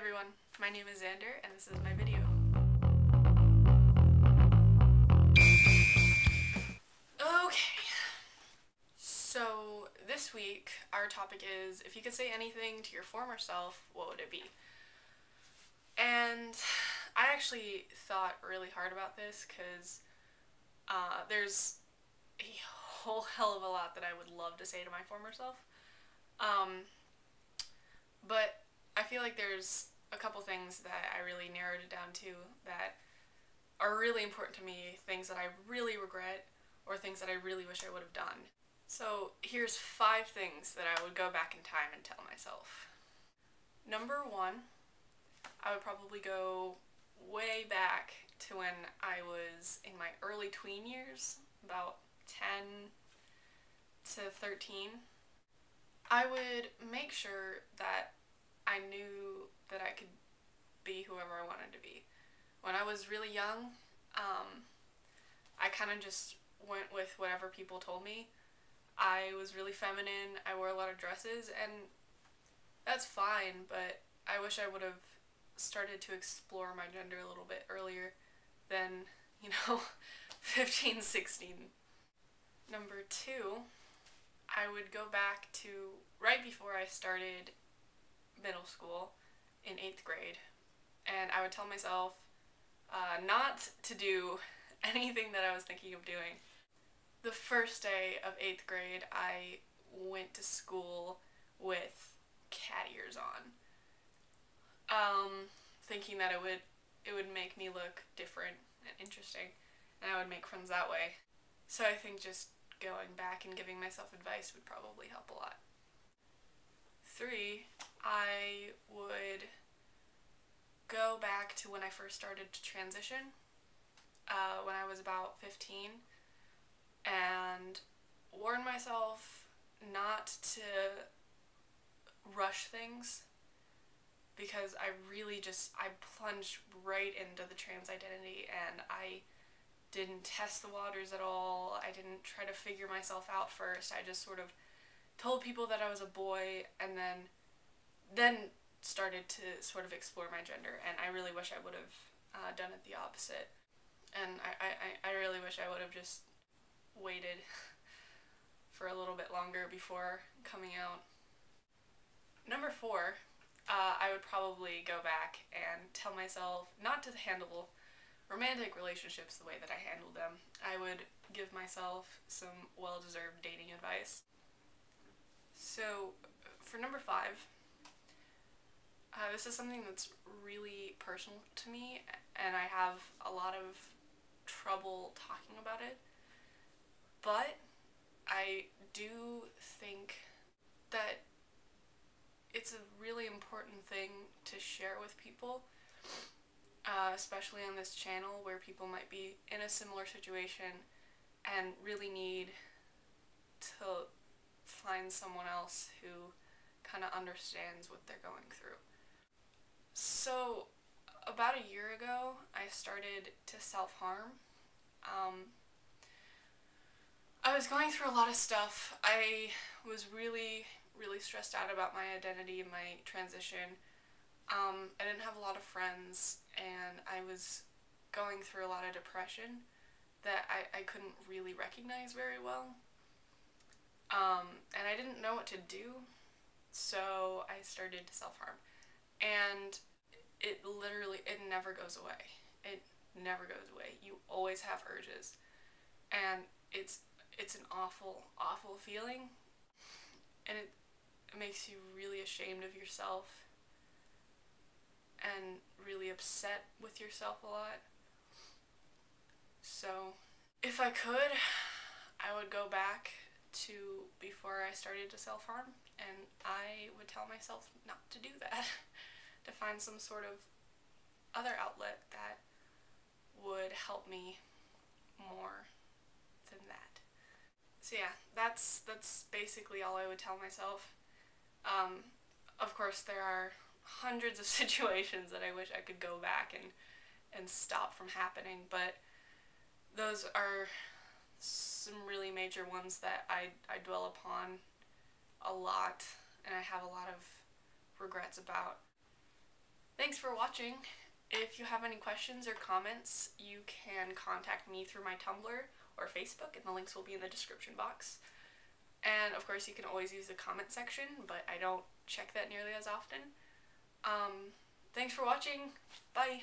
everyone, my name is Xander and this is my video. Okay, so this week our topic is, if you could say anything to your former self, what would it be? And I actually thought really hard about this because there's a whole hell of a lot that I would love to say to my former self. But I feel like there's a couple things that I really narrowed it down to that are really important to me, things that I really regret, or things that I really wish I would have done. So here's 5 things that I would go back in time and tell myself. Number 1, I would probably go way back to when I was in my early tween years, about 10 to 13. I would make sure that I knew that I could be whoever I wanted to be. When I was really young, I kind of just went with whatever people told me. I was really feminine, I wore a lot of dresses, and that's fine, but I wish I would have started to explore my gender a little bit earlier than, 15, 16. Number 2, I would go back to right before I started middle school in 8th grade, and I would tell myself not to do anything that I was thinking of doing. The first day of 8th grade, I went to school with cat ears on, thinking that it would make me look different and interesting, and I would make friends that way. So I think just going back and giving myself advice would probably help a lot. 3, I would go back to when I first started to transition, when I was about 15, and warn myself not to rush things, because I plunged right into the trans identity and I didn't test the waters at all. I didn't try to figure myself out first. I just sort of told people that I was a boy, and then started to sort of explore my gender, and I really wish I would have done it the opposite. And I really wish I would have just waited for a little bit longer before coming out. Number 4, I would probably go back and tell myself not to handle romantic relationships the way that I handled them. I would give myself some well-deserved dating advice. So, for number 5, this is something that's really personal to me, and I have a lot of trouble talking about it, but I do think that it's a really important thing to share with people, especially on this channel where people might be in a similar situation and really need to find someone else who kind of understands what they're going through. So, about a year ago, I started to self-harm. I was going through a lot of stuff. I was really stressed out about my identity and my transition. I didn't have a lot of friends, and I was going through a lot of depression that I couldn't really recognize very well. And I didn't know what to do, so I started to self-harm. And it never goes away. It never goes away. You always have urges. And it's an awful, awful feeling. And it makes you really ashamed of yourself and really upset with yourself a lot. So, if I could, I would go back to before I started to self-harm, and I would tell myself not to do that, to find some sort of other outlet that would help me more than that. So yeah, that's basically all I would tell myself. Of course, there are hundreds of situations that I wish I could go back and stop from happening, but those are some really major ones that I dwell upon a lot, and I have a lot of regrets about. Thanks for watching. If you have any questions or comments, you can contact me through my Tumblr or Facebook, and the links will be in the description box. And of course you can always use the comment section, but I don't check that nearly as often. Thanks for watching. Bye!